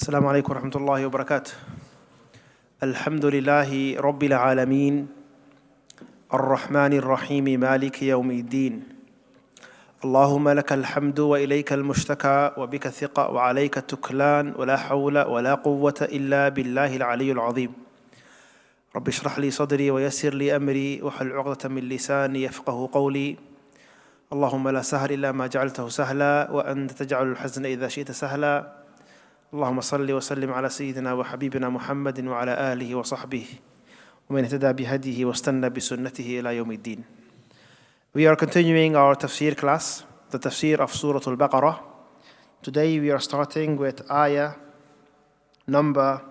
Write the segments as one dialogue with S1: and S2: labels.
S1: السلام عليكم ورحمة الله وبركاته. الحمد لله رب العالمين الرحمن الرحيم مالك يوم الدين. اللهم لك الحمد وإليك المشتكى وبك الثقة وعليك التكلان ولا حول ولا قوة إلا بالله العلي العظيم. رب اشرح لي صدري ويسر لي أمري واحلل عقدة من لساني يفقه قولي. اللهم لا سهل إلا ما جعلته سهلا وأنت تجعل الحزن إذا شئت سهلا. اللهم صل وسلم على سيدنا وحبيبنا محمد وعلى آله وصحبه ومن اهتدى بهديه واستنى بسنته إلى يوم الدين. We are continuing our Tafseer class, the Tafseer of Surah al-Baqarah. Today we are starting with ayah number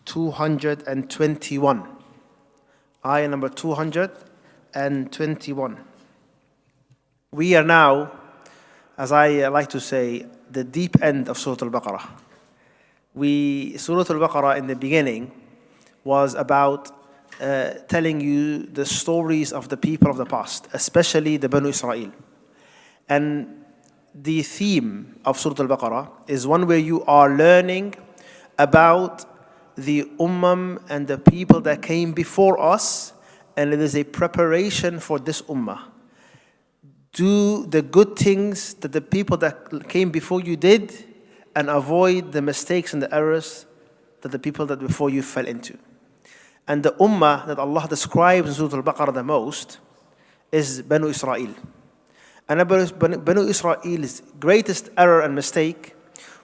S1: 221. Ayah number 221. We are now, as I like to say, the deep end of Surah al-Baqarah. Surah al-Baqarah in the beginning was about telling you the stories of the people of the past, especially the Banu Israel. And the theme of Surah al-Baqarah is one where you are learning about the ummah and the people that came before us, and it is a preparation for this ummah. Do the good things that the people that came before you did, and avoid the mistakes and the errors that the people that before you fell into. And the ummah that Allah describes in Surah al-Baqarah the most is Banu Israel. And Banu Israel's greatest error and mistake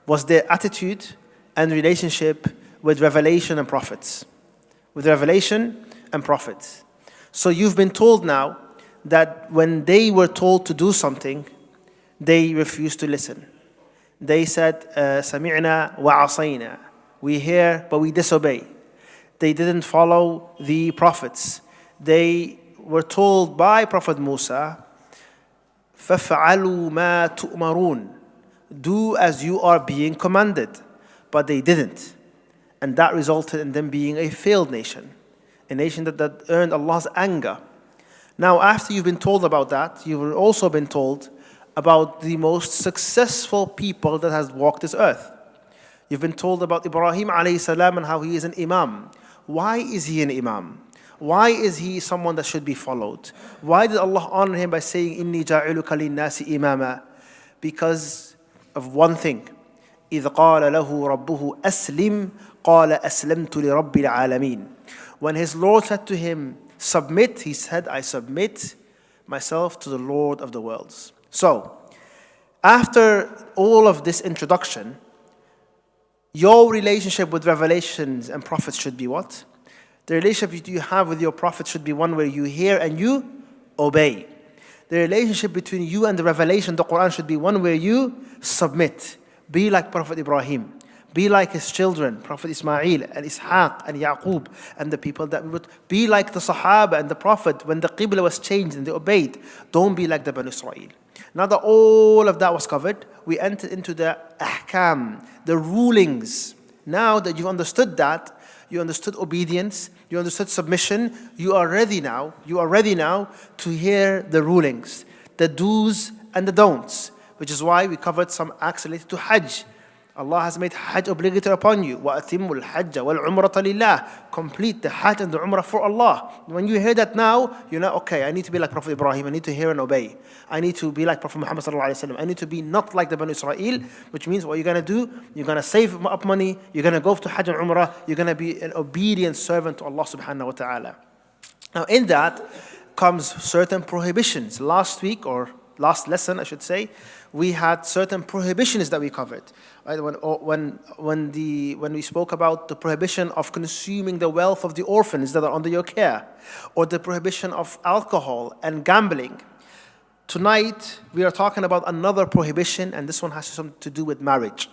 S1: was their attitude and relationship with revelation and prophets. With revelation and prophets. So you've been told now that when they were told to do something, they refused to listen. They said, Sami'na wa asayna. We hear, but we disobey. They didn't follow the prophets. They were told by Prophet Musa, فَفْعَلُوا مَا تُؤْمَرُونَ. Do as you are being commanded. But they didn't. And that resulted in them being a failed nation. A nation that earned Allah's anger. Now, after you've been told about that, you've also been told about the most successful people that has walked this earth. You've been told about Ibrahim alayhi salam and how he is an imam. Why is he an imam? Why is he someone that should be followed? Why did Allah honor him by saying, إِنِّي جَاعِلُكَ لِلنَّاسِ إِمَامًا? Because of one thing. إِذْ قَالَ لَهُ رَبُّهُ أَسْلِمْ قَالَ أَسْلَمْتُ لِرَبِّ الْعَالَمِينَ. When his Lord said to him, submit, he said, I submit myself to the Lord of the worlds. So, after all of this introduction, your relationship with revelations and prophets should be what? The relationship you have with your prophet should be one where you hear and you obey. The relationship between you and the revelation, the Quran, should be one where you submit. Be like Prophet Ibrahim. Be like his children, Prophet Ismail and Ishaq and Yaqub and the people that would be like the Sahaba and the Prophet when the Qibla was changed and they obeyed. Don't be like the Banu Israel. Now that all of that was covered, we entered into the ahkam, the rulings. Now that you've understood that, you understood obedience, you understood submission, you are ready now to hear the rulings, the do's and the don'ts, which is why we covered some acts related to Hajj. Allah has made Hajj obligatory upon you. وَأَتِمُّ الْحَجَّ وَالْعُمْرَةَ لِلَّهِ. Complete the Hajj and the Umrah for Allah. When you hear that now, you know, okay, I need to be like Prophet Ibrahim. I need to hear and obey. I need to be like Prophet Muhammad sallallahu alaihi wasallam. I need to be not like the Banu Israel, which means what you're going to do, you're going to save up money, you're going to go to Hajj and Umrah, you're going to be an obedient servant to Allah subhanahu wa ta'ala. Now in that comes certain prohibitions. Last week, or last lesson I should say, we had certain prohibitions that we covered. Right? When we spoke about the prohibition of consuming the wealth of the orphans that are under your care, or the prohibition of alcohol and gambling. Tonight we are talking about another prohibition, and this one has something to do with marriage.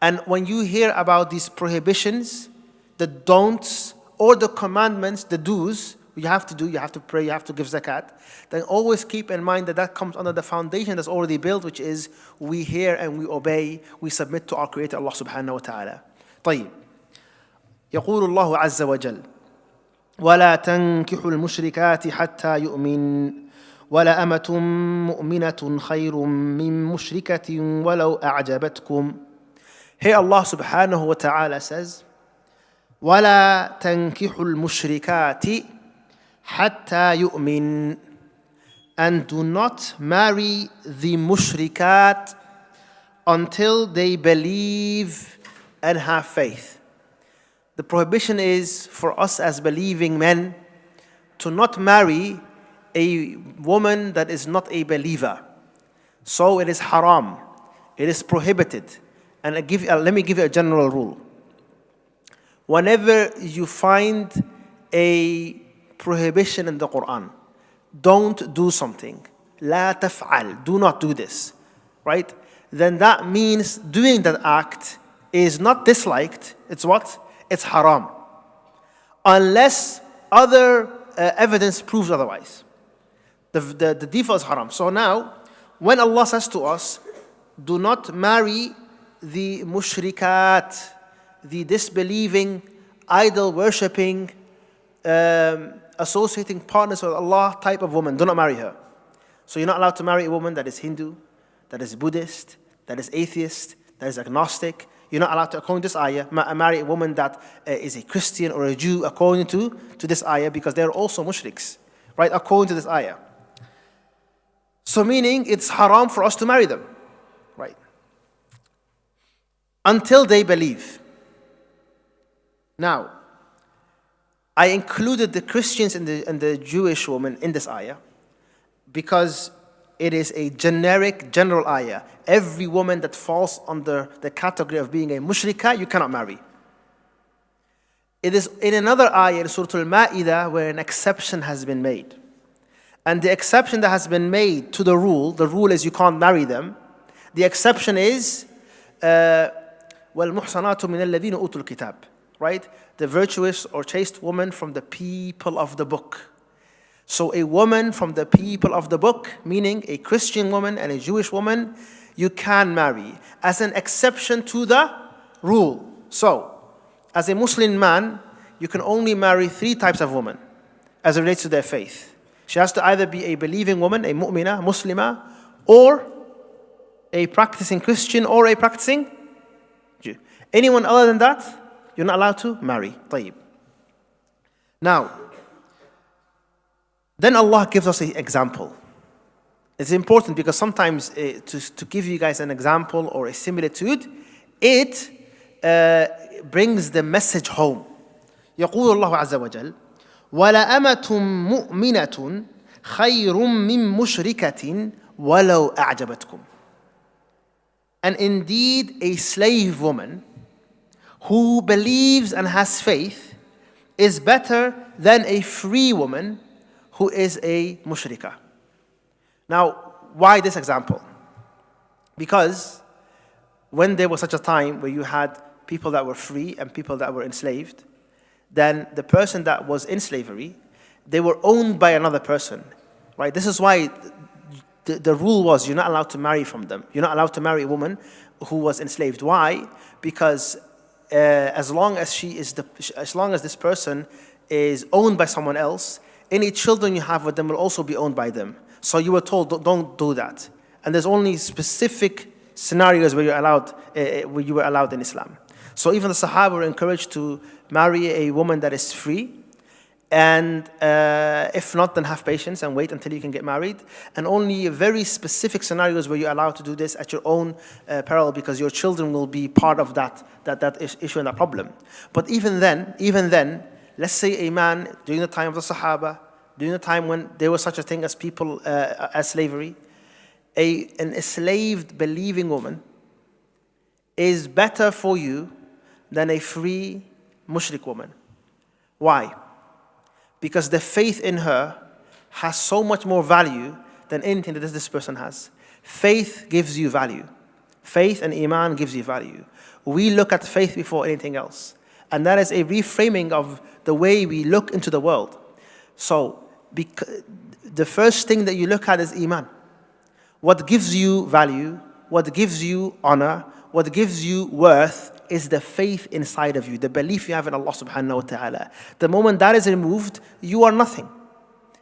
S1: And when you hear about these prohibitions, the don'ts or the commandments, the do's, you have to do, you have to pray, you have to give zakat, then always keep in mind that that comes under the foundation that's already built, which is we hear and we obey, we submit to our Creator Allah subhanahu wa ta'ala. طيب. يقول الله عز وجل ولا تنكحوا المشركات حتى يؤمن ولا أمة مؤمنة خير من مشركة ولو أعجبتكم. Here Allah subhanahu wa ta'ala says, وَلَا تَنْكِحُ الْمُشْرِكَاتِ حَتَّى يُؤْمِنْ. And do not marry the mushrikat until they believe and have faith. The prohibition is for us as believing men to not marry a woman that is not a believer. So it is haram. It is prohibited. And let me give you a general rule. Whenever you find a prohibition in the Quran, don't do something. لا تفعل. Do not do this. Right? Then that means doing that act is not disliked. It's what? It's haram. Unless other evidence proves otherwise. The default is haram. So now, when Allah says to us, do not marry the mushrikat, the disbelieving, idol-worshipping, associating partners with Allah type of woman, do not marry her. So you're not allowed to marry a woman that is Hindu, that is Buddhist, that is atheist, that is agnostic. You're not allowed to, according to this ayah, marry a woman that is a Christian or a Jew, according to this ayah, because they're also mushriks, right? According to this ayah. So meaning it's haram for us to marry them, right? Until they believe. Now, I included the Christians and the Jewish woman in this ayah because it is a general ayah. Every woman that falls under the category of being a mushrika, you cannot marry. It is in another ayah in Surah al-Ma'idah where an exception has been made. And the exception that has been made to the rule is you can't marry them. The exception is وَالْمُحْصَنَاتُ مِنَ الَّذِينَ أُوتُوا الْكِتَابِ. Right? The virtuous or chaste woman from the people of the book. So a woman from the people of the book, meaning a Christian woman and a Jewish woman, you can marry as an exception to the rule. So, as a Muslim man, you can only marry 3 types of women as it relates to their faith. She has to either be a believing woman, a mu'mina, Muslima, or a practicing Christian or a practicing Jew. Anyone other than that, you're not allowed to marry. طيب. Now, then Allah gives us an example. It's important because sometimes to give you guys an example or a similitude, it brings the message home. يقول الله عز وجل وَلَأَمَةٌ مُؤْمِنَةٌ خَيْرٌ مِّن مُشْرِكَةٍ وَلَوْ أَعْجَبَتْكُمْ. And indeed, a slave woman who believes and has faith is better than a free woman who is a mushrika. Now, why this example? Because when there was such a time where you had people that were free and people that were enslaved, then the person that was in slavery, they were owned by another person, right? This is why the rule was you're not allowed to marry from them. You're not allowed to marry a woman who was enslaved. Why? Because as long as this person is owned by someone else, any children you have with them will also be owned by them. So you were told, don't do that. And there's only specific scenarios where you were allowed in Islam. So even the Sahaba were encouraged to marry a woman that is free, and if not, then have patience and wait until you can get married. And only very specific scenarios where you're allowed to do this at your own peril, because your children will be part of that issue and that problem. But even then, let's say a man during the time of the Sahaba, during the time when there was such a thing as people as slavery, an enslaved believing woman is better for you than a free mushrik woman. Why? Because the faith in her has so much more value than anything that this person has. Faith gives you value. Faith and iman gives you value. We look at faith before anything else. And that is a reframing of the way we look into the world. So, the first thing that you look at is iman. What gives you value, what gives you honor, what gives you worth is the faith inside of you, the belief you have in Allah subhanahu wa ta'ala. The moment that is removed, you are nothing.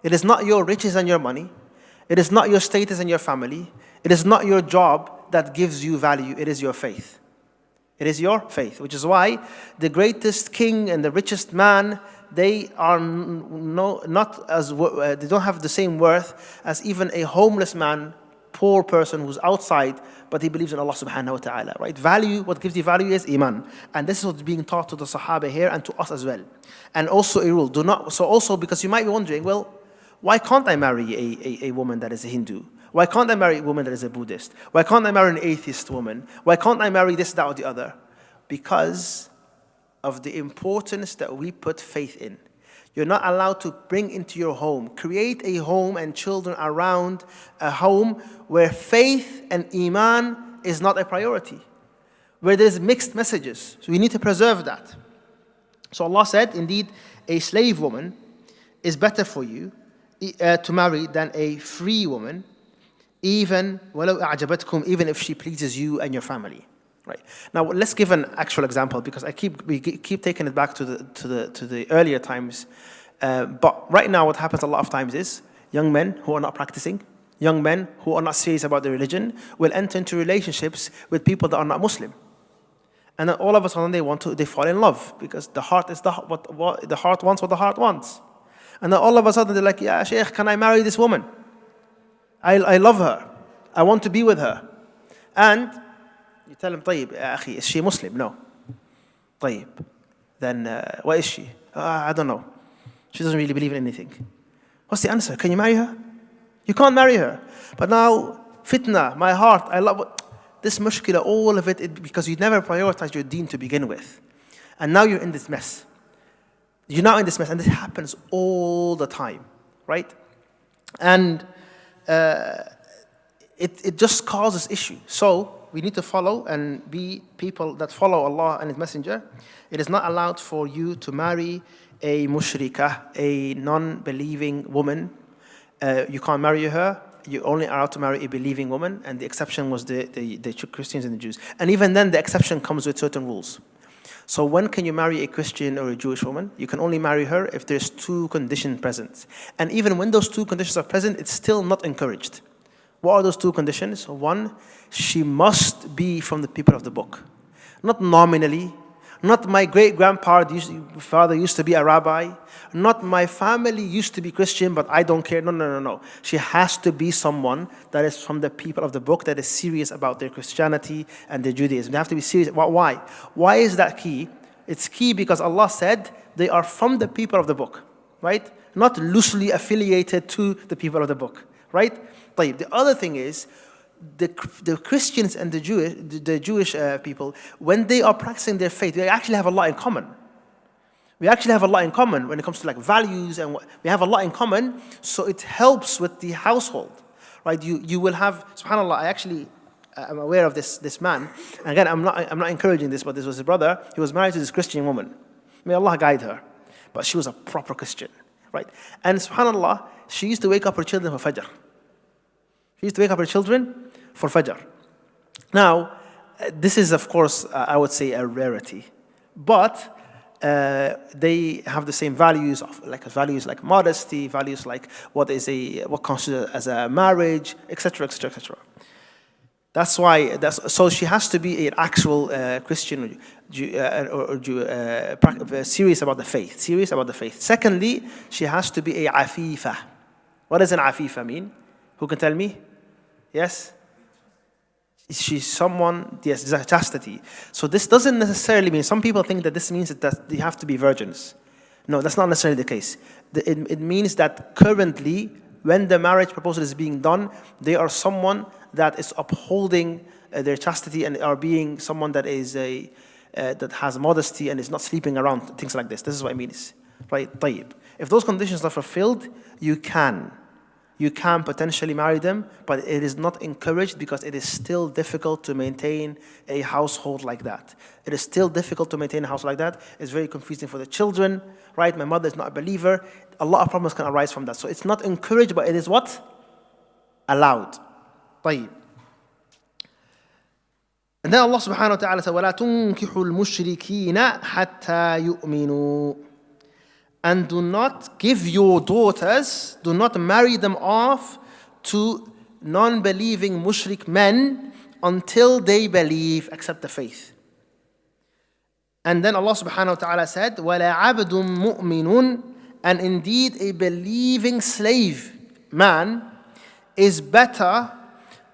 S1: It is not your riches and your money. It is not your status and your family. It is not your job that gives you value. It is your faith. It is your faith, which is why the greatest king and the richest man, they are not as they don't have the same worth as even a homeless man, poor person who's outside, but he believes in Allah subhanahu wa ta'ala, right? Value, what gives you value is iman. And this is what's being taught to the Sahaba here and to us as well. And also a rule, do not, so also because you might be wondering, well, why can't I marry a woman that is a Hindu? Why can't I marry a woman that is a Buddhist? Why can't I marry an atheist woman? Why can't I marry this, that, or the other? Because of the importance that we put faith in. You're not allowed to bring into your home, create a home and children around a home where faith and iman is not a priority, where there's mixed messages. So we need to preserve that. So Allah said, indeed, a slave woman is better for you to marry than a free woman, even if she pleases you and your family. Right. Now let's give an actual example, because we keep taking it back to the earlier times. But right now what happens a lot of times is young men who are not practicing, young men who are not serious about their religion will enter into relationships with people that are not Muslim. And then all of a sudden they fall in love, because the heart is what the heart wants what the heart wants. And then all of a sudden they're like, yeah, Shaykh, can I marry this woman? I love her. I want to be with her. And you tell him, طيب, يا أخي, is she Muslim? No. طيب. Then what is she? I don't know. She doesn't really believe in anything. What's the answer? Can you marry her? You can't marry her. But now, fitna, my heart, I love this mushkila, all of it, because you never prioritized your deen to begin with. And now you're in this mess. You're now in this mess, and this happens all the time, right? And it just causes issue. So we need to follow and be people that follow Allah and His Messenger. It is not allowed for you to marry a mushrikah, a non-believing woman. You can't marry her. You're only allowed to marry a believing woman, and the exception was the Christians and the Jews. And even then, the exception comes with certain rules. So when can you marry a Christian or a Jewish woman? You can only marry her if there's two conditions present. And even when those two conditions are present, it's still not encouraged. What are those two conditions? One, she must be from the people of the book. Not nominally, not my great-grandfather used to be a rabbi, not my family used to be Christian, but I don't care. No. She has to be someone that is from the people of the book, that is serious about their Christianity and their Judaism. They have to be serious. Why? Why is that key? It's key because Allah said they are from the people of the book, right? Not loosely affiliated to the people of the book, right? The other thing is, the Christians and the Jewish people, when they are practicing their faith, they actually have a lot in common. We actually have a lot in common when it comes to like values, and we have a lot in common. So it helps with the household, right? You will have, subhanAllah, I'm aware of this man. And again, I'm not encouraging this, but this was his brother. He was married to this Christian woman. May Allah guide her. But she was a proper Christian, right? And subhanAllah, she used to wake up her children for Fajr. She used to wake up her children for Fajr. Now, this is, of course, I would say a rarity. But they have the same values like modesty, values like what constitutes as a marriage, etc., etc., etc. That's why. So she has to be an actual Christian or Jew, serious about the faith. Serious about the faith. Secondly, she has to be a afifa. What does an afifa mean? Who can tell me? Yes. She's someone, yes, chastity. So this doesn't necessarily mean, some people think that this means that they have to be virgins. No, that's not necessarily the case. It means that currently, when the marriage proposal is being done, they are someone that is upholding their chastity and are being someone that is that has modesty and is not sleeping around, things like this. This is what it means, right? طيب. If those conditions are fulfilled, you can potentially marry them, but it is not encouraged because it is still difficult to maintain a household like that. It is still difficult to maintain a house like that. It's very confusing for the children, right? My mother is not a believer. A lot of problems can arise from that. So it's not encouraged, but it is what? Allowed. طيب. And then Allah subhanahu wa ta'ala said, وَلَا تُنْكِحُوا الْمُشْرِكِينَ حَتَّى يُؤْمِنُوا. And do not give your daughters, do not marry them off to non-believing mushrik men until they believe, accept the faith. And then Allah subhanahu wa ta'ala said, وَلَا عَبْدٌ مُؤْمِنٌ, and indeed a believing slave man is better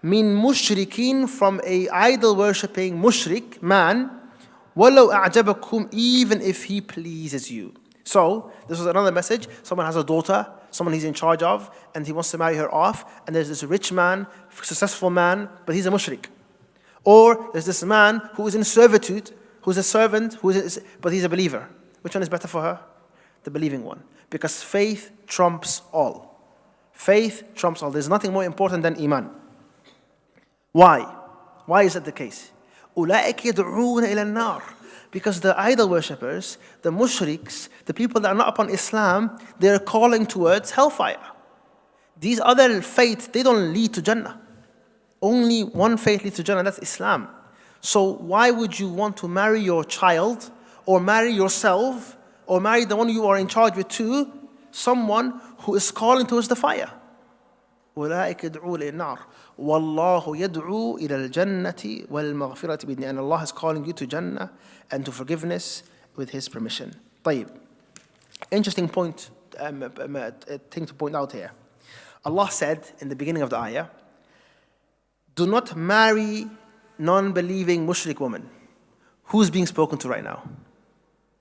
S1: min mushrikin, from a idol worshipping mushrik man, وَلَوْ أَعْجَبَكُمْ, even if he pleases you. So, this was another message. Someone has a daughter, someone he's in charge of, and he wants to marry her off, and there's this rich man, successful man, but he's a mushrik. Or there's this man who is in servitude, who's a servant, but he's a believer. Which one is better for her? The believing one. Because faith trumps all. Faith trumps all. There's nothing more important than iman. Why? Why is that the case? أُولَٰئِكَ يَدْعُونَ إِلَى النَّارِ. Because the idol worshippers, the mushriks, the people that are not upon Islam, they're calling towards hellfire. These other faiths, they don't lead to Jannah. Only one faith leads to Jannah, that's Islam. So why would you want to marry your child, or marry yourself, or marry the one you are in charge with to someone who is calling towards the fire? أولئك يدعون إلى النار والله يدعو إلى الجنة والمغفرة بإذنه. And Allah is calling you to Jannah and to forgiveness with His permission. طيب. Interesting point, thing to point out here. Allah said in the beginning of the ayah, do not marry non-believing mushrik woman. Who's being spoken to right now?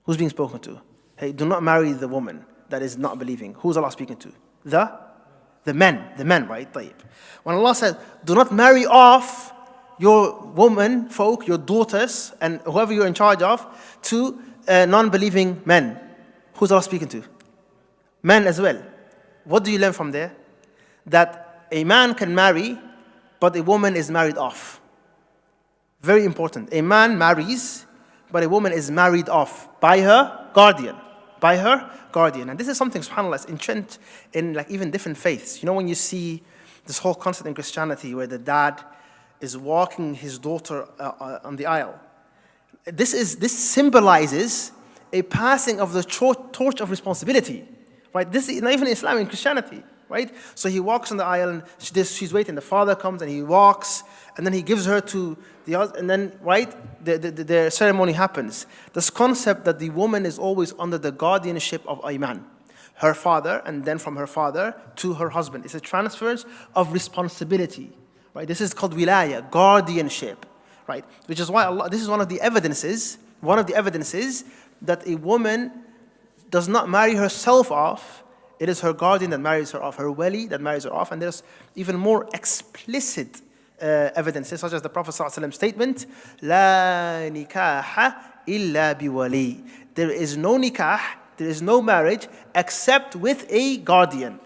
S1: Who's being spoken to? Hey, do not marry the woman that is not believing. Who's Allah speaking to? The men, right? طيب. When Allah said, do not marry off your woman folk, your daughters, and whoever you're in charge of, to non-believing men. Who's Allah speaking to? Men as well. What do you learn from there? That a man can marry, but a woman is married off. Very important. A man marries, but a woman is married off by her guardian. By her guardian. And this is something, subhanAllah, is entrenched in like even different faiths. You know, when you see this whole concept in Christianity where the dad is walking his daughter on the aisle. This symbolizes a passing of the torch of responsibility. Right? This is not even Islam, in Christianity. Right? So he walks on the aisle and she's waiting. The father comes and he walks and then he gives her to the other, and then, right, the ceremony happens. This concept that the woman is always under the guardianship of a man, her father, and then from her father to her husband. It's a transfer of responsibility. Right? This is called wilaya, guardianship. Right? Which is why this is one of the evidences that a woman does not marry herself off. It is her guardian that marries her off, her wali that marries her off, and there's even more explicit evidences, such as the Prophet ﷺ statement, "La nikaha illa biwali." There is no nikah, there is no marriage except with a guardian,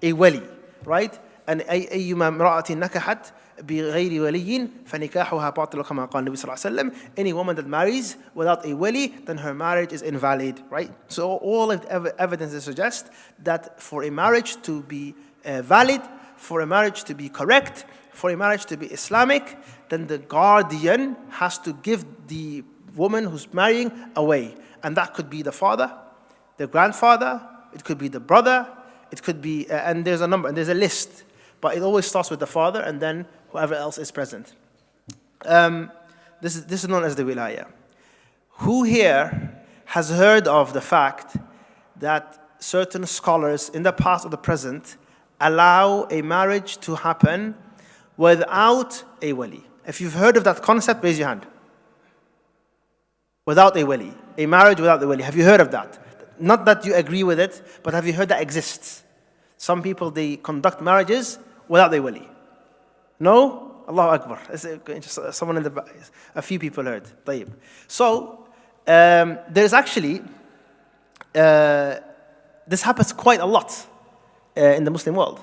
S1: a wali, right? And أيما امرأة نكحت بغير ولي فنكاحها باطل كما قال النبي صلى الله عليه وسلم. Any woman that marries without a wali, then her marriage is invalid, right? So all of the evidences suggest that for a marriage to be valid, for a marriage to be correct, for a marriage to be Islamic, then the guardian has to give the woman who's marrying away. And that could be the father, the grandfather, it could be the brother, it could be, and there's a number, and there's a list. But it always starts with the father and then whoever else is present. This is known as the wilaya. Who here has heard of the fact that certain scholars in the past or the present allow a marriage to happen without a wali? If you've heard of that concept, raise your hand. Without a wali. A marriage without the wali. Have you heard of that? Not that you agree with it, but have you heard that exists? Some people, they conduct marriages without a wali. No? Allahu Akbar. Someone in the back, a few people heard. طيب. So, there's actually, this happens quite a lot in the Muslim world,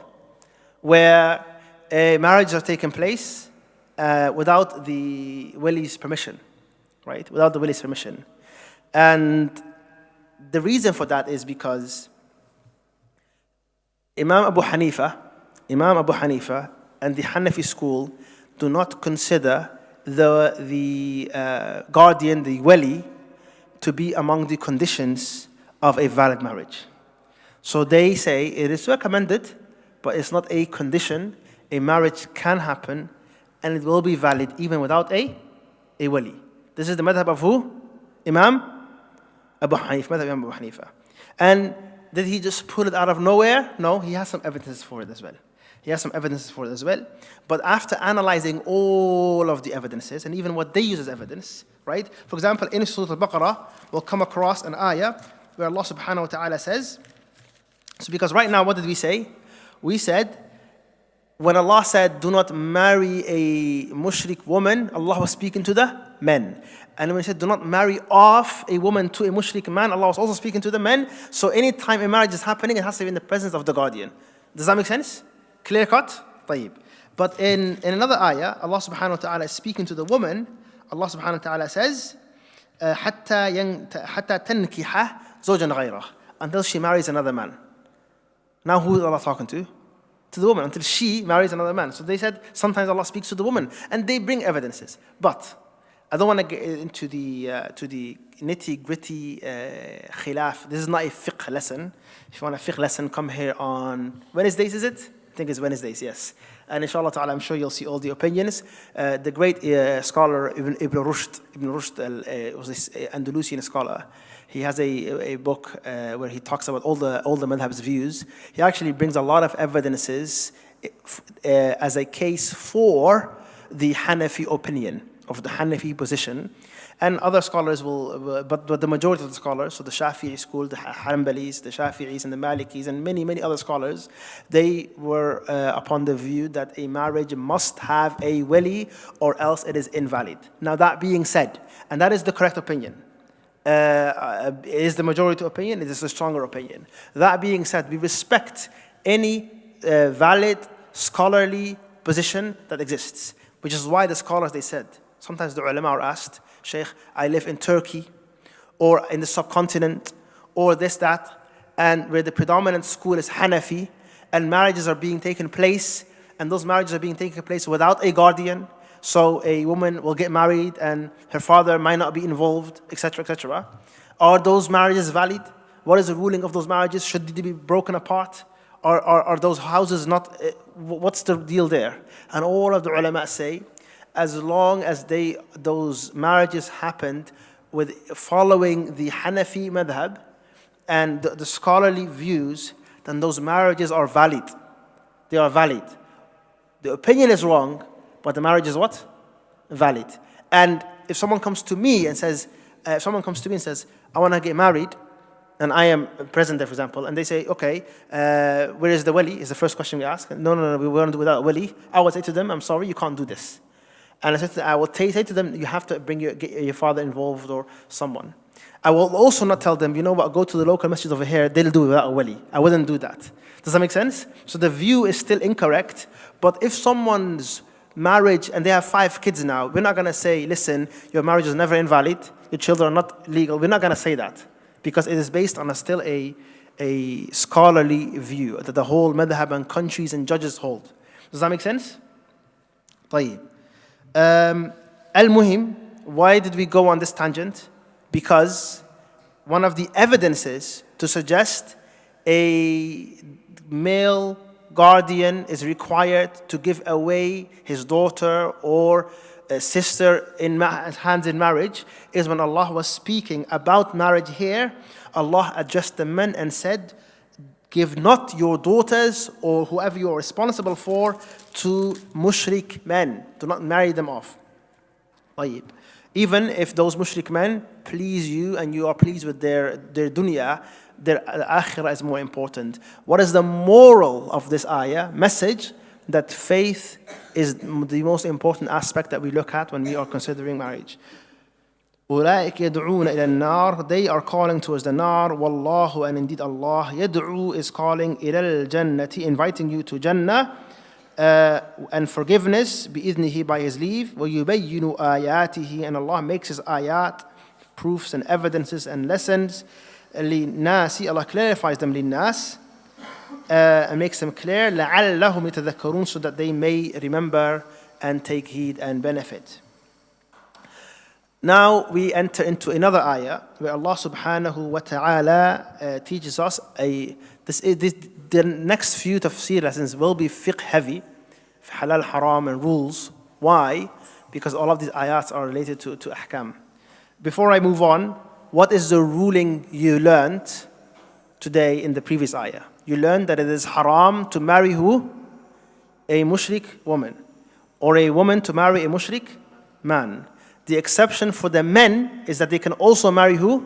S1: where marriages are taking place without the wali's permission, right? Without the wali's permission. And the reason for that is because Imam Abu Hanifa and the Hanafi school do not consider the guardian, the wali, to be among the conditions of a valid marriage. So they say it is recommended, but it's not a condition. A marriage can happen, and it will be valid even without a wali. This is the madhab of who? Imam Abu Hanifa, Madhab Imam Abu Hanifa. And did he just pull it out of nowhere? No, he has some evidence for it as well. He has some evidences for it as well. But after analyzing all of the evidences, and even what they use as evidence, right? For example, in Surah al-Baqarah, we'll come across an ayah where Allah subhanahu wa ta'ala says, so because right now, what did we say? We said, when Allah said, do not marry a mushrik woman, Allah was speaking to the men. And when He said, do not marry off a woman to a mushrik man, Allah was also speaking to the men. So anytime a marriage is happening, it has to be in the presence of the guardian. Does that make sense? Clear cut? طيب. But in another ayah, Allah subhanahu wa ta'ala is speaking to the woman. Allah subhanahu wa ta'ala says, حَتَّى تَنْكِحَ زَوْجًا غَيْرَهُ, until she marries another man. Now who is Allah talking to? To the woman, until she marries another man. So they said sometimes Allah speaks to the woman, and they bring evidences. But I don't want to get into the nitty-gritty khilaf. This is not a fiqh lesson. If you want a fiqh lesson, come here on Wednesdays, is it? I think it's Wednesdays, yes. And inshallah ta'ala, I'm sure you'll see all the opinions. The great scholar Ibn Rushd was this Andalusian scholar. He has a book where he talks about all the madhab's views. He actually brings a lot of evidences as a case for the Hanafi opinion, of the Hanafi position. And other scholars will, but the majority of the scholars, so the Shafi'i school, the Hanbalis, the Shafi'is and the Malikis and many, many other scholars, they were upon the view that a marriage must have a wali or else it is invalid. Now that being said, and that is the correct opinion, is the majority opinion, it is a stronger opinion. That being said, we respect any valid scholarly position that exists, which is why the scholars, they said, sometimes the ulama are asked, Shaykh, I live in Turkey or in the subcontinent or this, that, and where the predominant school is Hanafi and marriages are being taken place, and those marriages are being taken place without a guardian. So a woman will get married and her father might not be involved, etc., etc. Are those marriages valid? What is the ruling of those marriages? Should they be broken apart? Are those houses not, what's the deal there? And all of the ulama say, as long as those marriages happened with following the Hanafi madhab and the scholarly views, then those marriages are valid. They are valid. The opinion is wrong, but the marriage is what? Valid. And if someone comes to me and says, I want to get married, and I am present there, for example, and they say, okay, where is the wali? Is the first question we ask. No, we won't do without a wali. I would say to them, I'm sorry, you can't do this. And I will say to them, you have to get your father involved or someone. I will also not tell them, you know what, go to the local masjid over here, they'll do it without a wali. I wouldn't do that. Does that make sense? So the view is still incorrect, but if someone's marriage, and they have 5 kids now, we're not going to say, listen, your marriage is never invalid, your children are not legal. We're not going to say that, because it is based on still a scholarly view that the whole madhab and countries and judges hold. Does that make sense? طيب. Al-Muhim, why did we go on this tangent? Because one of the evidences to suggest a male guardian is required to give away his daughter or a sister in hands in marriage is when Allah was speaking about marriage here. Allah addressed the men and said, give not your daughters or whoever you are responsible for to mushrik men. Do not marry them off. Even if those mushrik men please you and you are pleased with their dunya, their akhirah is more important. What is the moral of this ayah? Message that faith is the most important aspect that we look at when we are considering marriage. أولئك يدعون إلى النار. They are calling towards the nar. Wallahu, and indeed Allah, يدعو is calling إلى الجنة, inviting you to Jannah and forgiveness بإذنه, by His leave. ويبين آياته, and Allah makes His ayat, proofs and evidences and lessons. للناس, Allah clarifies them للناس and makes them clear. لعلهم يتذكرون, so that they may remember and take heed and benefit. Now we enter into another ayah where Allah subhanahu wa ta'ala teaches us the next few tafsir lessons will be fiqh heavy, halal, haram and rules. Why? Because all of these ayats are related to ahkam. Before I move on, what is the ruling you learned today in the previous ayah? You learned that it is haram to marry who? A mushrik woman. Or a woman to marry a mushrik man. The exception for the men is that they can also marry who?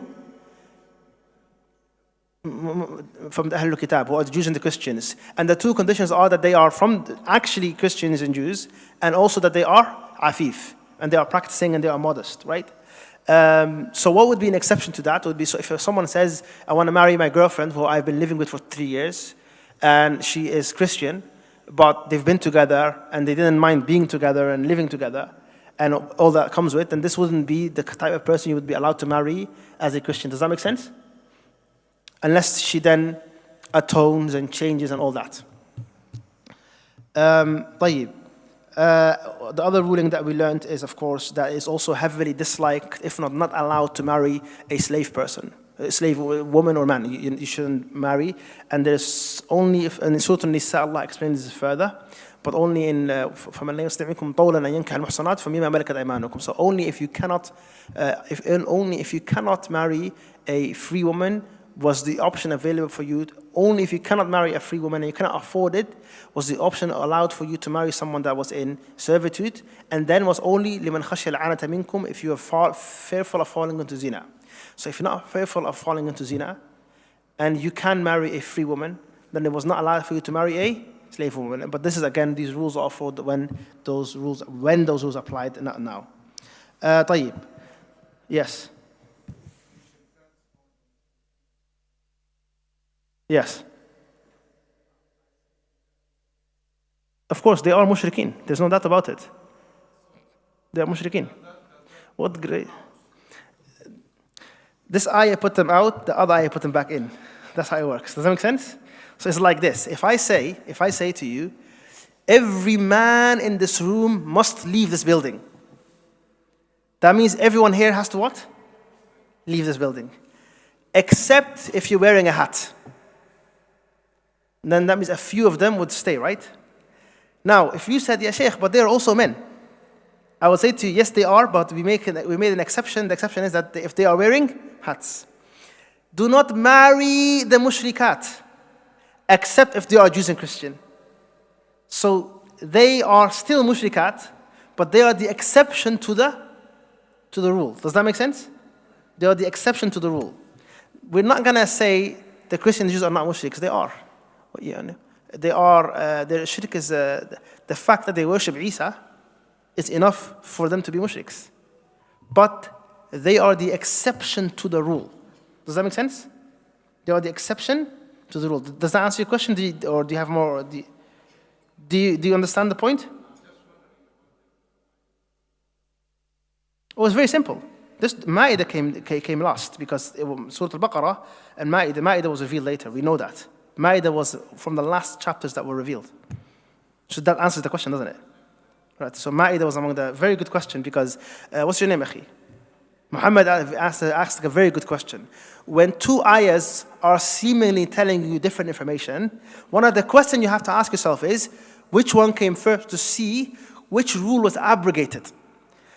S1: From the Ahlul Kitab, who are the Jews and the Christians. And the two conditions are that they are from actually Christians and Jews, and also that they are afif, and they are practicing and they are modest, right? So what would be an exception to that? Would be, so if someone says, I want to marry my girlfriend who I've been living with for 3 years, and she is Christian, but they've been together and they didn't mind being together and living together, and all that comes with, and this wouldn't be the type of person you would be allowed to marry as a Christian. Does that make sense? Unless she then atones and changes and all that. طيب. The other ruling that we learned is, of course, that it's also heavily disliked, if not allowed, to marry a slave person, a slave woman or man. You shouldn't marry. And there's only, and Surah Nisa, Allah explains this further, but only in فَمَنْ لَا يَسْتَطِيعُ طَوْلًا أَنْ يَنْكِحَ الْمُحْصَنَاتِ فَمِمَّا مَلَكَتْ أَيْمَانُكُمْ. So only if you cannot marry a free woman, was the option available for you. Only if you cannot marry a free woman and you cannot afford it, was the option allowed for you to marry someone that was in servitude. And then was only لِمَنْ خَشِيَ الْعَانَةَ مِنْكُمْ, if you are fearful of falling into zina. So if you're not fearful of falling into zina, and you can marry a free woman, then it was not allowed for you to marry a slave woman. But this is, again, these rules are for when those rules applied, not now. طيب. Yes. Yes. Of course, they are mushrikeen. There's no doubt about it. They are mushrikeen. What great. This ayah put them out, the other ayah put them back in. That's how it works. Does that make sense? So it's like this. If I say to you, every man in this room must leave this building, that means everyone here has to what? Leave this building. Except if you're wearing a hat. Then that means a few of them would stay, right? Now, if you said, yeah, Shaykh, but they're also men, I would say to you, yes, they are, but we made an exception. The exception is that if they are wearing hats. Do not marry the mushrikat, except if they are Jews and Christian. So they are still mushrikat, but they are the exception to the rule. Does that make sense? They are the exception to the rule. We're not going to say the Christian Jews are not mushriks. They are. They are, their shirk is, the fact that they worship Isa is enough for them to be mushriks. But they are the exception to the rule. Does that make sense? They are the exception to the rule. Does that answer your question? Or do you have more? Do you understand the point? It was very simple. This Ma'idah came last because Surah al-Baqarah and Ma'idah was revealed later. We know that. Ma'idah was from the last chapters that were revealed. So that answers the question, doesn't it? Right. So Ma'idah was among the very good question because what's your name, Akhi? Muhammad asked a very good question. When two ayahs are seemingly telling you different information, one of the questions you have to ask yourself is, which one came first, to see which rule was abrogated?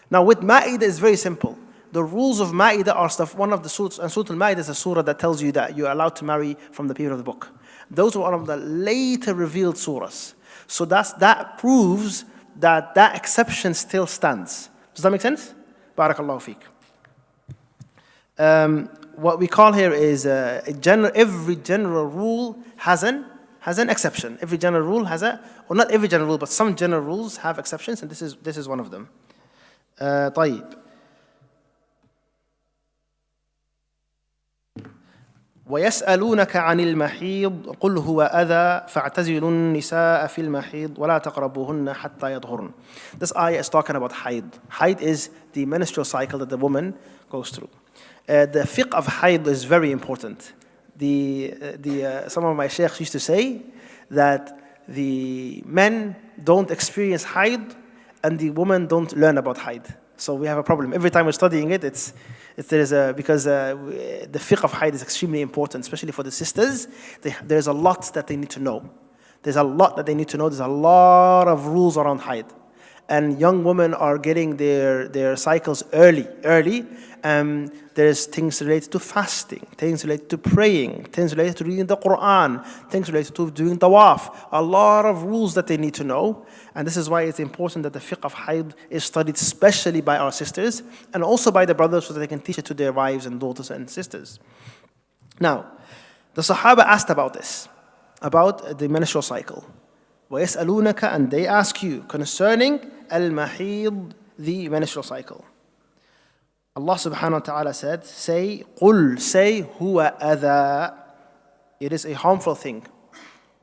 S1: Now with Ma'idah it's very simple. The rules of Ma'idah are stuff, one of the surahs, and Surah Al-Ma'idah is a surah that tells you that you're allowed to marry from the period of the book. Those were one of the later revealed surahs. So that proves that exception still stands. Does that make sense? Barakallahu feek. What we call here is every general rule has an exception. Every general rule has or not every general rule, but some general rules have exceptions, and this is one of them. طيب. ويسألونك عن المحيض قل هو أذى فاعتزلوا النساء في المحيض ولا تقربوهن حتى يطهرن. This ayah is talking about haid. Haid is the menstrual cycle that the woman goes through. The fiqh of haid is very important. Some of my shaykhs used to say that the men don't experience haid and the women don't learn about haid. So we have a problem. Every time we're studying it, because the fiqh of haid is extremely important, especially for the sisters. There's a lot that they need to know. There's a lot of rules around haid. and young women are getting their cycles early. There's things related to fasting, things related to praying, things related to reading the Quran, things related to doing tawaf. A lot of rules that they need to know. And this is why it's important that the fiqh of hayd is studied especially by our sisters and also by the brothers so that they can teach it to their wives and daughters and sisters. Now, the Sahaba asked about this, about the menstrual cycle. وَيَسْأَلُونَكَ, and they ask you concerning al-mahid, the menstrual cycle. Allah subhanahu wa ta'ala said, say, قُلْ, say, huwa adha. It is a harmful thing.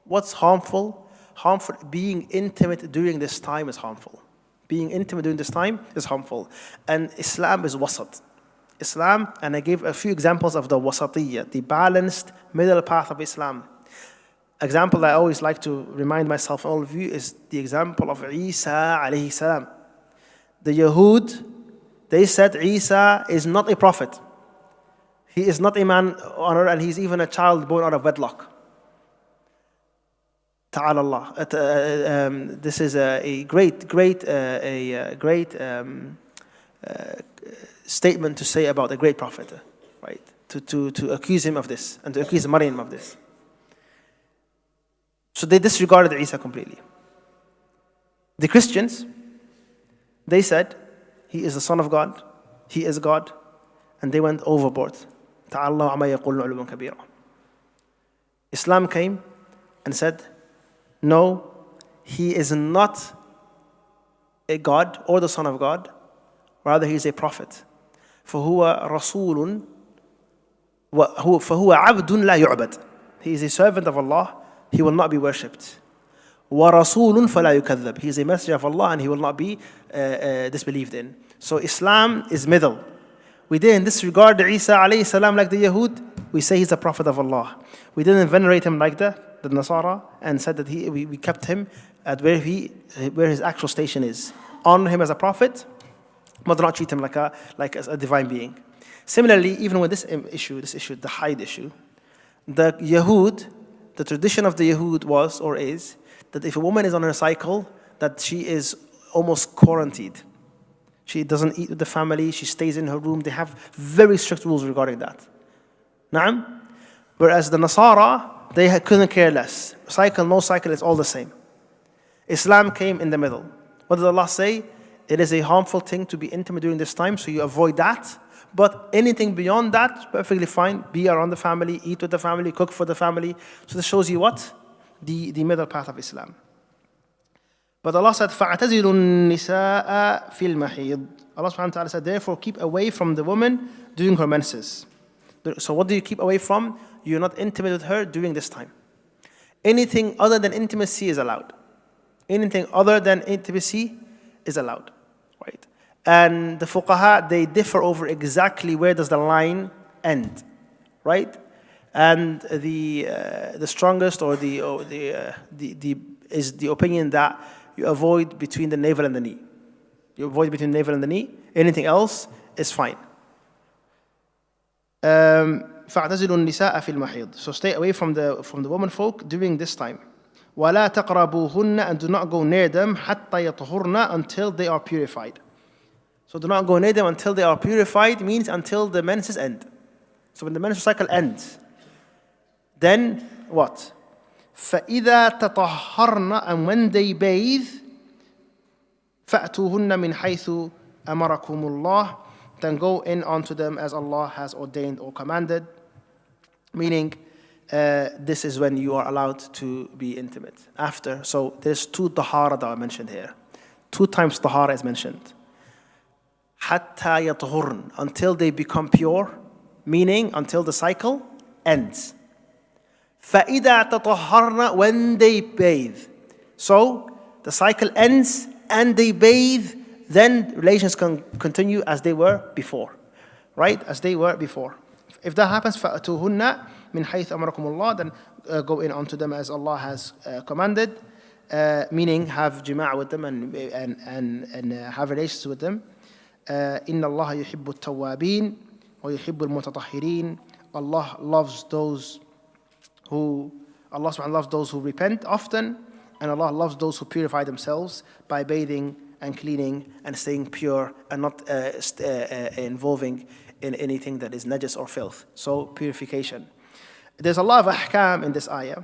S1: What's harmful? Harmful. Being intimate during this time is harmful. Being intimate during this time is harmful. And Islam is wasat. Islam, and I gave a few examples of the wasatiyya, the balanced middle path of Islam. Example I always like to remind myself and all of you is the example of Isa alayhi salam. The Yahud, they said Isa is not a prophet. He is not a man on earth, and he's even a child born out of wedlock. Ta'ala Allah. This is a great statement to say about a great prophet, right? To accuse him of this and to accuse Maryam of this. So they disregarded Isa completely. The Christians, they said, he is the Son of God, he is God, and they went overboard. Ta'ala amma yaqulun 'uluwan kabira. Islam came and said, no, he is not a God or the Son of God, rather he is a prophet. فهو رسول فهو عبد لا يعبد. He is a servant of Allah, he will not be worshipped. وَرَسُولٌ فَلَا يُكَذَّبْ. He is a messenger of Allah and he will not be disbelieved in. So Islam is middle. We didn't disregard Isa alayhi salam like the Yahud. We say he's a prophet of Allah. We didn't venerate him like the Nasara and said that we kept him at where his actual station is. Honor him as a prophet, but do not treat him like a divine being. Similarly, even with this issue, the hayd issue, the Yahud, the tradition of the Yahud was or is that if a woman is on her cycle, that she is almost quarantined. She doesn't eat with the family, she stays in her room. They have very strict rules regarding that. Na'am? Whereas the Nasara, they couldn't care less. Cycle, no cycle, it's all the same. Islam came in the middle. What did Allah say? It is a harmful thing to be intimate during this time, so you avoid that. But anything beyond that, perfectly fine. Be around the family, eat with the family, cook for the family. So this shows you what? The middle path of Islam. But Allah said, فَاعْتَزِلُوا النِّسَاءَ فِي الْمَحِيضِ. Allah subhanahu wa ta'ala said, therefore keep away from the woman during her menses. So what do you keep away from? You're not intimate with her during this time. Anything other than intimacy is allowed. Anything other than intimacy is allowed. Right? And the fuqaha, they differ over exactly where does the line end. Right? And the strongest or is the opinion that you avoid between the navel and the knee. You avoid between the navel and the knee. Anything else is fine. فَاعْتَزِلُوا النِّسَاءَ فِي الْمَحِيضِ. So stay away from the woman folk during this time. وَلَا تَقْرَبُوهُنَّ, and do not go near them حَتَّى يَطْهُرْنَ, until they are purified. So do not go near them until they are purified means until the menses end. So when the menstrual cycle ends, then what? فَإِذَا تَطَهَّرْنَ, and when they bathe, فَأْتُوهُنَّ مِنْ حَيْثُ أَمَرَكُمُ اللَّهُ, then go in onto them as Allah has ordained or commanded. Meaning, this is when you are allowed to be intimate. After, so there's 2 tahara that are mentioned here. 2 times tahara is mentioned. حَتَّى يَطْهُرْنَ, until they become pure, meaning until the cycle ends. فَإِذَا تَطَهَّرْنَ, when they bathe. So, the cycle ends and they bathe, then relations can continue as they were before. Right? As they were before. If that happens, فَأْتُوهُنَّ مِنْ حَيْثُ أَمَرَكُمُ اللَّهُ, then go in onto them as Allah has commanded, meaning have jima' with them and have relations with them. إِنَّ اللَّهَ يُحِبُّ التَّوَّابِينَ وَيُحِبُّ الْمُتَطَهِّرِينَ. Allah loves those who repent often, and Allah loves those who purify themselves by bathing and cleaning and staying pure and not involving in anything that is najis or filth. So purification. There's a lot of ahkam in this ayah.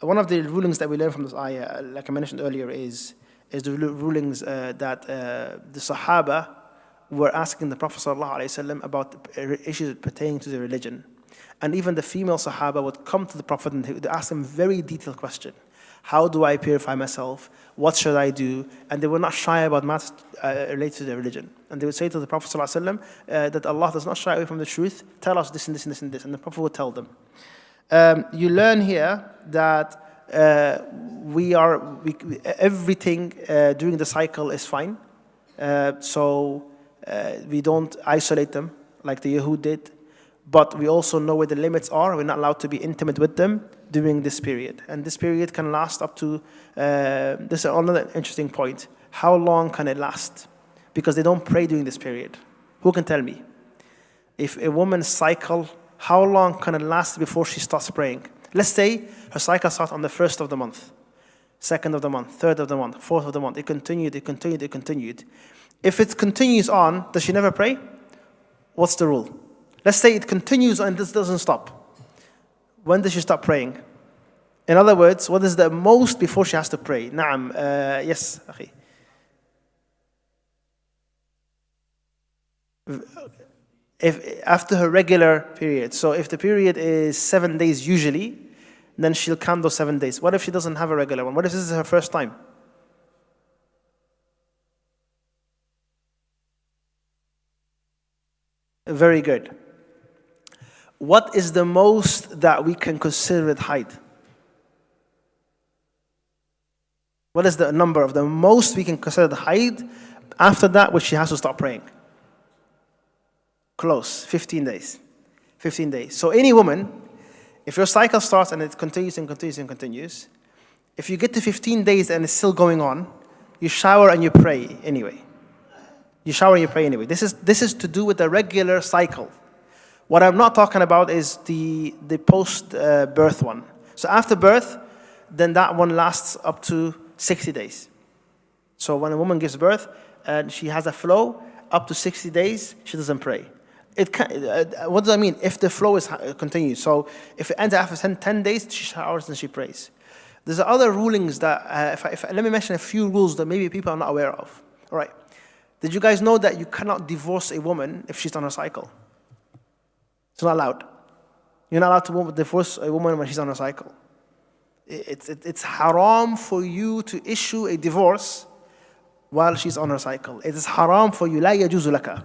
S1: One of the rulings that we learn from this ayah, like I mentioned earlier, is the rulings that the Sahaba were asking the Prophet ﷺ about issues pertaining to the religion. And even the female Sahaba would come to the Prophet and they would ask him very detailed question. How do I purify myself? What should I do? And they were not shy about matters related to their religion. And they would say to the Prophet ﷺ that Allah does not shy away from the truth. Tell us this and this and this and this. And the Prophet would tell them. You learn here that everything during the cycle is fine. So we don't isolate them like the Yahud did. But we also know where the limits are. We're not allowed to be intimate with them during this period. And this period can last up to, this is another interesting point. How long can it last? Because they don't pray during this period. Who can tell me? If a woman's cycle, how long can it last before she starts praying? Let's say her cycle starts on the 1st of the month, 2nd of the month, 3rd of the month, 4th of the month. It continued. If it continues on, does she never pray? What's the rule? Let's say it continues and this doesn't stop. When does she stop praying? In other words, what is the most before she has to pray? Naam, yes, akhi. If after her regular period, so if the period is 7 days usually, then she'll count those 7 days. What if she doesn't have a regular one? What if this is her first time? Very good. What is the most that we can consider it haid? What is the number of the most we can consider the haid after that which she has to stop praying? Close, 15 days. 15 days. So any woman, if your cycle starts and it continues and continues and continues, if you get to 15 days and it's still going on, you shower and you pray anyway. You shower and you pray anyway. This is to do with the regular cycle. What I'm not talking about is the post-birth one. So after birth, then that one lasts up to 60 days. So when a woman gives birth and she has a flow, up to 60 days, she doesn't pray. What does that mean? If the flow continues. So if it ends after 10 days, she showers and she prays. There's other rulings that, let me mention a few rules that maybe people are not aware of. All right. Did you guys know that you cannot divorce a woman if she's on her cycle? It's not allowed. You're not allowed to divorce a woman when she's on her cycle. It's haram for you to issue a divorce while she's on her cycle. It is haram for you. لا يجوز لك.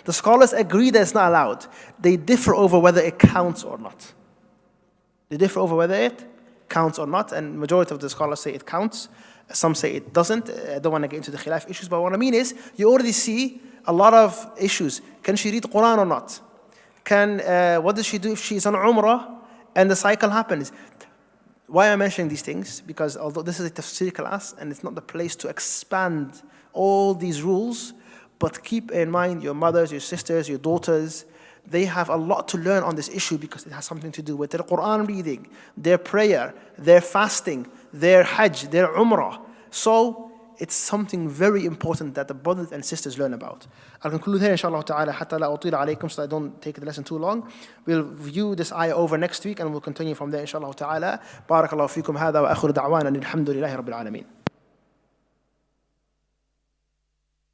S1: The scholars agree that it's not allowed. They differ over whether it counts or not. They differ over whether it counts or not, and majority of the scholars say it counts. Some say it doesn't. I don't want to get into the khilaf issues, but what I mean is, you already see a lot of issues. Can she read Quran or not? What does she do if she's on Umrah and the cycle happens? Why am I mentioning these things? Because although this is a tafsir class and it's not the place to expand all these rules, but keep in mind your mothers, your sisters, your daughters, they have a lot to learn on this issue because it has something to do with their Quran reading, their prayer, their fasting, their hajj, their umrah. So it's something very important that the brothers and sisters learn about. I'll conclude here inshallah ta'ala حتى لا أطيل عليكم, so I don't take the lesson too long. We'll view this ayah over next week and we'll continue from there inshallah ta'ala. بارك الله فيكم هذا وآخر دعوانا الحمد لله رب العالمين.